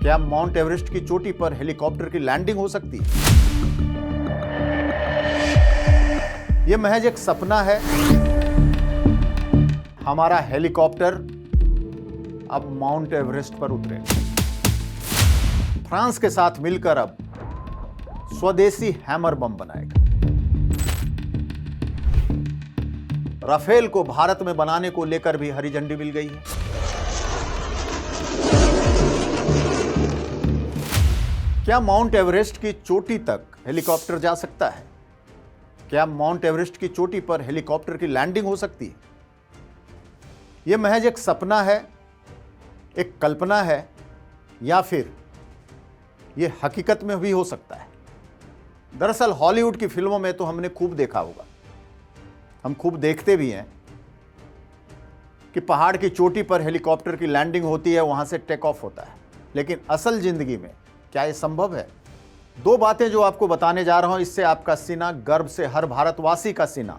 क्या mount Everest की चोटी पर हेलीकॉप्टर की लैंडिंग हो सकती है? यह महज एक सपना है। हमारा हेलीकॉप्टर अब माउंट एवरेस्ट पर उतरेगा। फ्रांस के साथ मिलकर अब स्वदेशी हैमर बम बनाएगा। राफेल को भारत में बनाने को लेकर भी हरी झंडी मिल गई है। क्या माउंट एवरेस्ट की चोटी तक हेलीकॉप्टर जा सकता है? क्या माउंट एवरेस्ट की चोटी पर हेलीकॉप्टर की लैंडिंग हो सकती है? यह महज एक सपना है, एक कल्पना है, या फिर यह हकीकत में भी हो सकता है? दरअसल हॉलीवुड की फिल्मों में तो हमने खूब देखा होगा, हम खूब देखते भी हैं कि पहाड़ की चोटी पर हेलीकॉप्टर की लैंडिंग होती है, वहां से टेक ऑफ होता है। लेकिन असल जिंदगी में क्या यह संभव है? दो बातें जो आपको बताने जा रहा हूं, इससे आपका सीना गर्व से, हर भारतवासी का सीना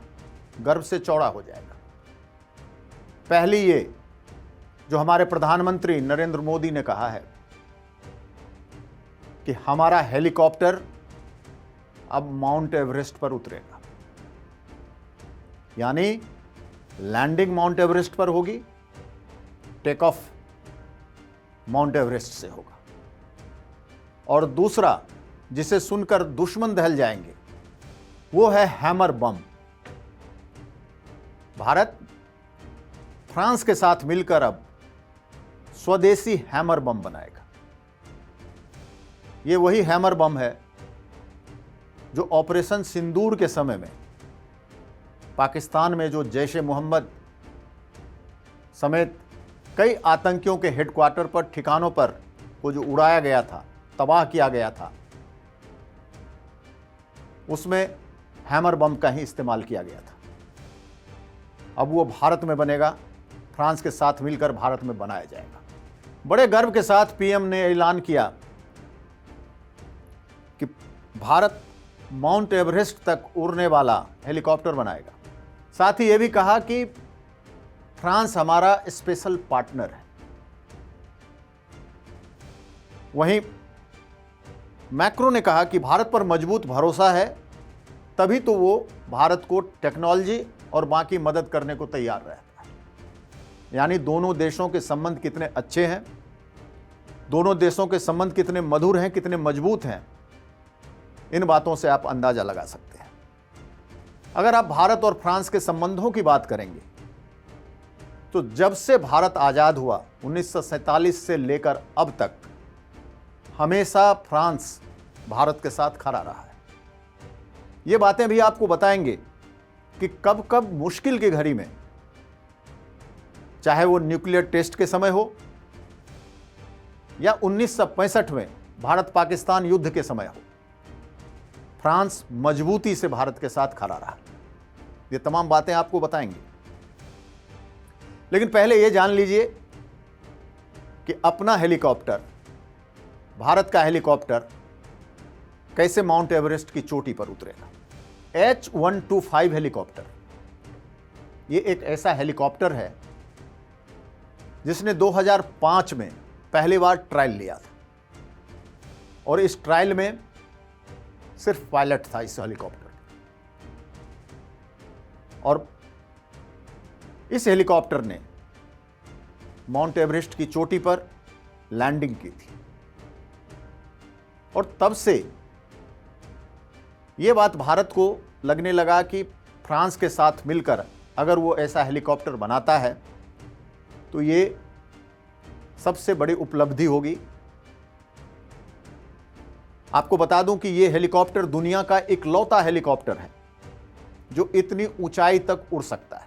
गर्व से चौड़ा हो जाएगा। पहली ये जो हमारे प्रधानमंत्री नरेंद्र मोदी ने कहा है कि हमारा हेलीकॉप्टर अब माउंट एवरेस्ट पर उतरेगा, यानी लैंडिंग माउंट एवरेस्ट पर होगी, टेक ऑफ माउंट एवरेस्ट से होगा। और दूसरा जिसे सुनकर दुश्मन दहल जाएंगे वो है हैमर बम। भारत फ्रांस के साथ मिलकर अब स्वदेशी हैमर बम बनाएगा। ये वही हैमर बम है जो ऑपरेशन सिंदूर के समय में पाकिस्तान में जो जैश-ए मोहम्मद समेत कई आतंकियों के हेडक्वार्टर पर, ठिकानों पर वो जो उड़ाया गया था, तबाह किया गया था, उसमें हैमर बम का ही इस्तेमाल किया गया था। अब वो भारत में बनेगा, फ्रांस के साथ मिलकर भारत में बनाया जाएगा। बड़े गर्व के साथ पीएम ने ऐलान किया कि भारत माउंट एवरेस्ट तक उड़ने वाला हेलीकॉप्टर बनाएगा। साथ ही ये भी कहा कि फ्रांस हमारा स्पेशल पार्टनर है। वहीं मैक्रो ने कहा कि भारत पर मजबूत भरोसा है, तभी तो वो भारत को टेक्नोलॉजी और बाकी मदद करने को तैयार रहता है। यानी दोनों देशों के संबंध कितने अच्छे हैं, दोनों देशों के संबंध कितने मधुर हैं, कितने मजबूत हैं, इन बातों से आप अंदाजा लगा सकते हैं। अगर आप भारत और फ्रांस के संबंधों की बात करेंगे तो जब से भारत आजाद हुआ 1947 से लेकर अब तक हमेशा फ्रांस भारत के साथ खड़ा रहा है। ये बातें भी आपको बताएंगे कि कब कब मुश्किल की घड़ी में, चाहे वो न्यूक्लियर टेस्ट के समय हो या 1965 में भारत पाकिस्तान युद्ध के समय हो, फ्रांस मजबूती से भारत के साथ खड़ा रहा। ये तमाम बातें आपको बताएंगे। लेकिन पहले ये जान लीजिए कि अपना हेलीकॉप्टर, भारत का हेलीकॉप्टर कैसे माउंट एवरेस्ट की चोटी पर उतरेगा। H-125 हेलीकॉप्टर, ये एक ऐसा हेलीकॉप्टर है जिसने 2005 में पहली बार ट्रायल लिया था, और इस ट्रायल में सिर्फ पायलट था इस हेलीकॉप्टर, और इस हेलीकॉप्टर ने माउंट एवरेस्ट की चोटी पर लैंडिंग की थी। और तब से यह बात भारत को लगने लगा कि फ्रांस के साथ मिलकर अगर वो ऐसा हेलीकॉप्टर बनाता है तो ये सबसे बड़ी उपलब्धि होगी। आपको बता दूं कि ये हेलीकॉप्टर दुनिया का इकलौता हेलीकॉप्टर है जो इतनी ऊंचाई तक उड़ सकता है।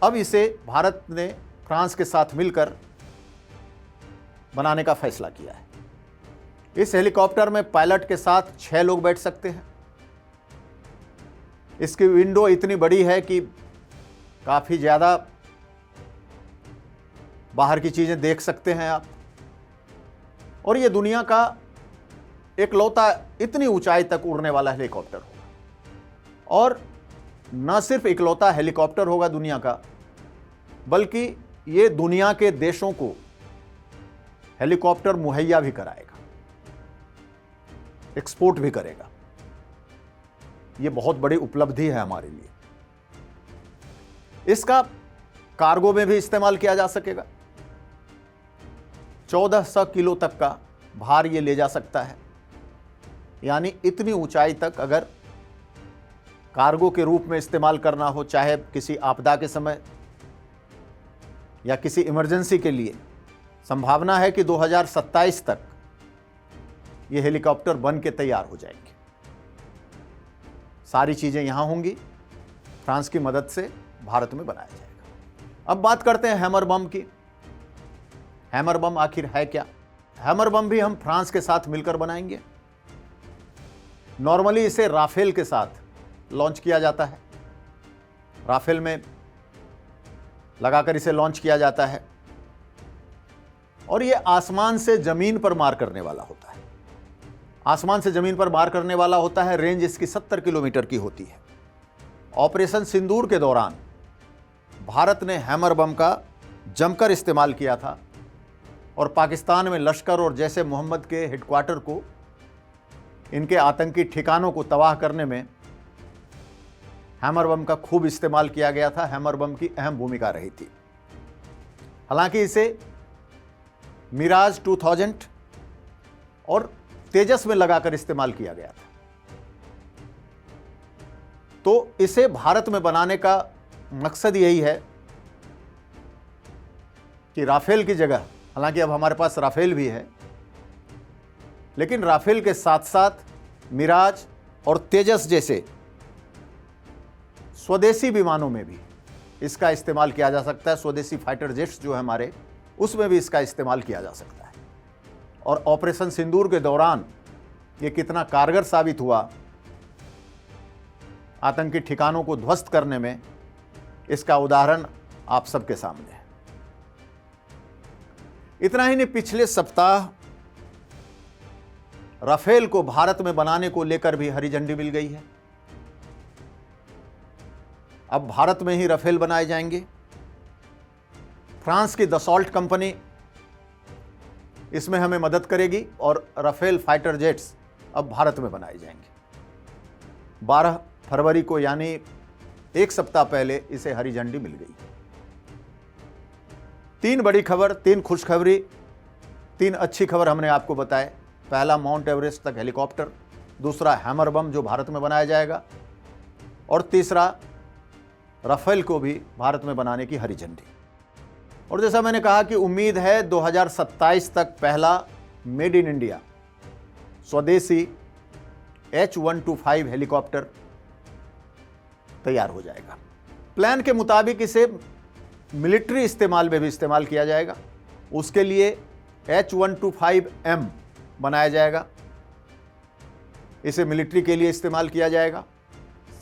अब इसे भारत ने फ्रांस के साथ मिलकर बनाने का फैसला किया है। इस हेलीकॉप्टर में पायलट के साथ 6 लोग बैठ सकते हैं। इसकी विंडो इतनी बड़ी है कि काफी ज्यादा बाहर की चीजें देख सकते हैं आप, और यह दुनिया का इकलौता इतनी ऊंचाई तक उड़ने वाला हेलीकॉप्टर होगा। और न सिर्फ इकलौता हेलीकॉप्टर होगा दुनिया का, बल्कि ये दुनिया के देशों को हेलीकॉप्टर मुहैया भी कराएगा, एक्सपोर्ट भी करेगा। यह बहुत बड़ी उपलब्धि है हमारे लिए। इसका कार्गो में भी इस्तेमाल किया जा सकेगा। 1400 किलो तक का भार ये ले जा सकता है, यानी इतनी ऊंचाई तक अगर कार्गो के रूप में इस्तेमाल करना हो, चाहे किसी आपदा के समय या किसी इमरजेंसी के लिए, संभावना है कि 2027 तक ये हेलीकॉप्टर बन के तैयार हो जाएंगे। सारी चीज़ें यहाँ होंगी, फ्रांस की मदद से भारत में बनाया जाएगा। अब बात करते हैं हैमर बम की। हैमर बम आखिर है क्या? हैमर बम भी हम फ्रांस के साथ मिलकर बनाएंगे। नॉर्मली इसे राफेल के साथ लॉन्च किया जाता है, राफेल में लगाकर इसे लॉन्च किया जाता है, और यह आसमान से जमीन पर मार करने वाला होता है। आसमान से जमीन पर मार करने वाला होता है। रेंज इसकी 70 किलोमीटर की होती है। ऑपरेशन सिंदूर के दौरान भारत ने हैमर बम का जमकर इस्तेमाल किया था और पाकिस्तान में लश्कर और जैश ए मोहम्मद के हेडक्वार्टर को, इनके आतंकी ठिकानों को तबाह करने में हैमर बम का खूब इस्तेमाल किया गया था। हैमर बम की अहम भूमिका रही थी। हालांकि इसे मिराज 2000 और तेजस में लगाकर इस्तेमाल किया गया था। तो इसे भारत में बनाने का मकसद यही है कि राफेल की जगह, हालांकि अब हमारे पास राफेल भी है, लेकिन राफेल के साथ साथ मिराज और तेजस जैसे स्वदेशी विमानों में भी इसका इस्तेमाल किया जा सकता है। स्वदेशी फाइटर जेट्स जो है हमारे, उसमें भी इसका इस्तेमाल किया जा सकता है। और ऑपरेशन सिंदूर के दौरान ये कितना कारगर साबित हुआ आतंकी ठिकानों को ध्वस्त करने में, इसका उदाहरण आप सबके सामने है। इतना ही नहीं, पिछले सप्ताह राफेल को भारत में बनाने को लेकर भी हरी झंडी मिल गई है। अब भारत में ही राफेल बनाए जाएंगे। फ्रांस की दसॉल्ट कंपनी इसमें हमें मदद करेगी और राफेल फाइटर जेट्स अब भारत में बनाए जाएंगे। 12 फरवरी को, यानी एक सप्ताह पहले, इसे हरी झंडी मिल गई। 3 बड़ी खबर, 3 खुशखबरी, 3 अच्छी खबर हमने आपको बताए। पहला, माउंट एवरेस्ट तक हेलीकॉप्टर। दूसरा, हैमर बम जो भारत में बनाया जाएगा। और तीसरा, राफेल को भी भारत में बनाने की हरी झंडी। और जैसा मैंने कहा कि उम्मीद है 2027 तक पहला मेड इन इंडिया स्वदेशी H-125 हेलीकॉप्टर तैयार हो जाएगा। प्लान के मुताबिक इसे मिलिट्री इस्तेमाल में भी इस्तेमाल किया जाएगा। उसके लिए H-125M बनाया जाएगा। इसे मिलिट्री के लिए इस्तेमाल किया जाएगा,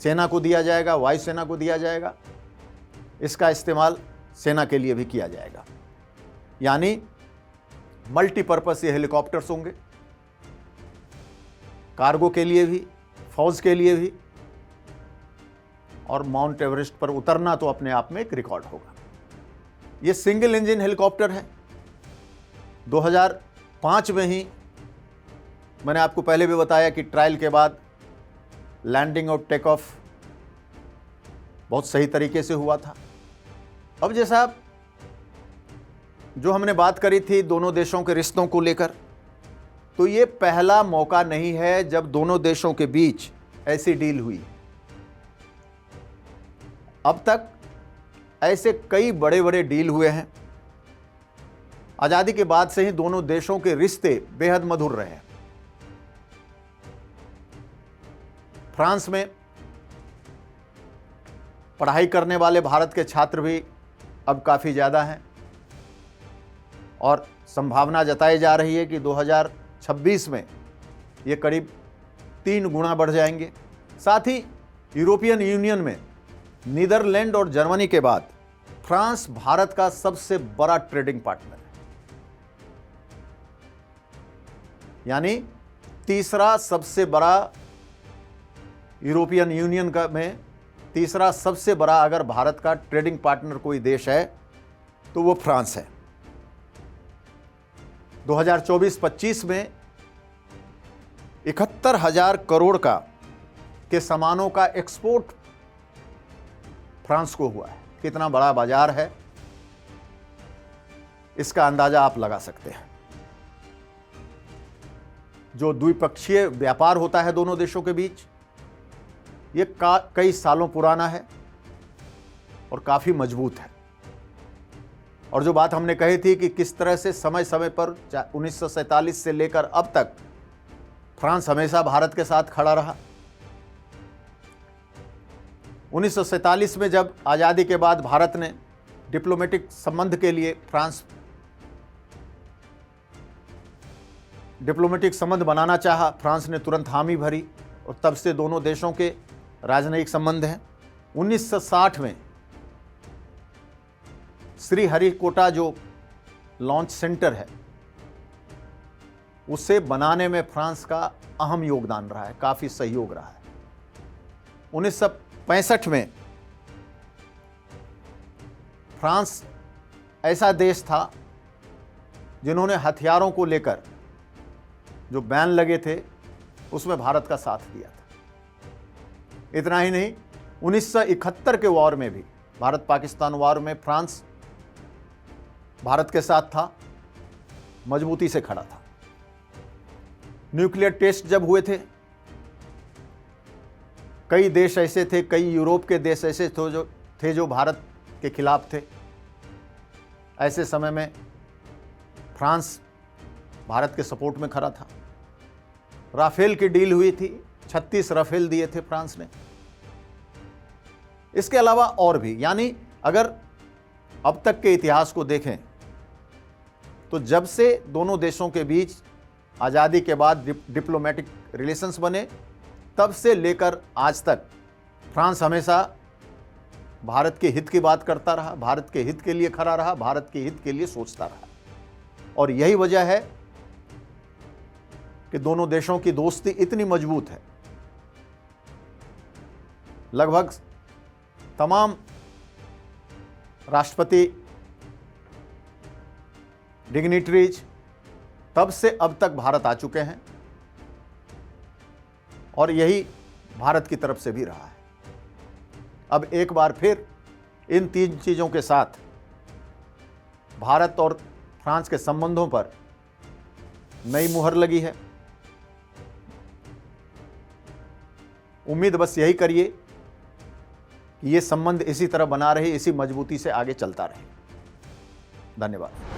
सेना को दिया जाएगा, वायुसेना को दिया जाएगा। इसका इस्तेमाल सेना के लिए भी किया जाएगा। यानी मल्टीपर्पस ये हेलीकॉप्टर्स होंगे, कार्गो के लिए भी, फौज के लिए भी। और माउंट एवरेस्ट पर उतरना तो अपने आप में एक रिकॉर्ड होगा। ये सिंगल इंजन हेलीकॉप्टर है। 2005 में ही मैंने आपको पहले भी बताया कि ट्रायल के बाद लैंडिंग और टेक ऑफ बहुत सही तरीके से हुआ था। अब जैसा जो हमने बात करी थी दोनों देशों के रिश्तों को लेकर, तो ये पहला मौका नहीं है जब दोनों देशों के बीच ऐसी डील हुई। अब तक ऐसे कई बड़े बड़े डील हुए हैं। आज़ादी के बाद से ही दोनों देशों के रिश्ते बेहद मधुर रहे हैं। फ्रांस में पढ़ाई करने वाले भारत के छात्र भी अब काफ़ी ज़्यादा हैं और संभावना जताई जा रही है कि 2026 में ये करीब 3 गुना बढ़ जाएंगे। साथ ही यूरोपियन यूनियन में नीदरलैंड और जर्मनी के बाद फ्रांस भारत का सबसे बड़ा ट्रेडिंग पार्टनर है। यानी तीसरा सबसे बड़ा यूरोपियन यूनियन का में तीसरा सबसे बड़ा अगर भारत का ट्रेडिंग पार्टनर कोई देश है तो वो फ्रांस है। 2024-25 में 71,000 करोड़ के सामानों का एक्सपोर्ट फ्रांस को हुआ है। कितना बड़ा बाजार है, इसका अंदाजा आप लगा सकते हैं। जो द्विपक्षीय व्यापार होता है दोनों देशों के बीच, ये कई सालों पुराना है और काफी मजबूत है। और जो बात हमने कही थी कि किस तरह से समय समय पर 1947 से लेकर अब तक फ्रांस हमेशा भारत के साथ खड़ा रहा। 1947 में जब आज़ादी के बाद भारत ने डिप्लोमेटिक संबंध के लिए डिप्लोमेटिक संबंध बनाना चाहा, फ्रांस ने तुरंत हामी भरी और तब से दोनों देशों के राजनयिक संबंध हैं। 1960 में श्रीहरिकोटा जो लॉन्च सेंटर है, उसे बनाने में फ्रांस का अहम योगदान रहा है, काफी सहयोग रहा है। 1965 में फ्रांस ऐसा देश था जिन्होंने हथियारों को लेकर जो बैन लगे थे उसमें भारत का साथ दिया था। इतना ही नहीं, 1971 के वॉर में भी, भारत पाकिस्तान वॉर में फ्रांस भारत के साथ था, मजबूती से खड़ा था। न्यूक्लियर टेस्ट जब हुए थे, कई देश ऐसे थे, कई यूरोप के देश ऐसे थे जो भारत के खिलाफ थे। ऐसे समय में फ्रांस भारत के सपोर्ट में खड़ा था। राफेल की डील हुई थी, 36 राफेल दिए थे फ्रांस ने। इसके अलावा और भी, यानी अगर अब तक के इतिहास को देखें तो जब से दोनों देशों के बीच आज़ादी के बाद डिप्लोमेटिक रिलेशंस बने, तब से लेकर आज तक फ्रांस हमेशा भारत के हित की बात करता रहा, भारत के हित के लिए खड़ा रहा, भारत के हित के लिए सोचता रहा। और यही वजह है कि दोनों देशों की दोस्ती इतनी मजबूत है। लगभग तमाम राष्ट्रपति, डिग्निटरीज तब से अब तक भारत आ चुके हैं और यही भारत की तरफ से भी रहा है। अब एक बार फिर इन तीन चीज़ों के साथ भारत और फ्रांस के संबंधों पर नई मुहर लगी है। उम्मीद बस यही करिए कि ये संबंध इसी तरह बना रहे, इसी मजबूती से आगे चलता रहे। धन्यवाद।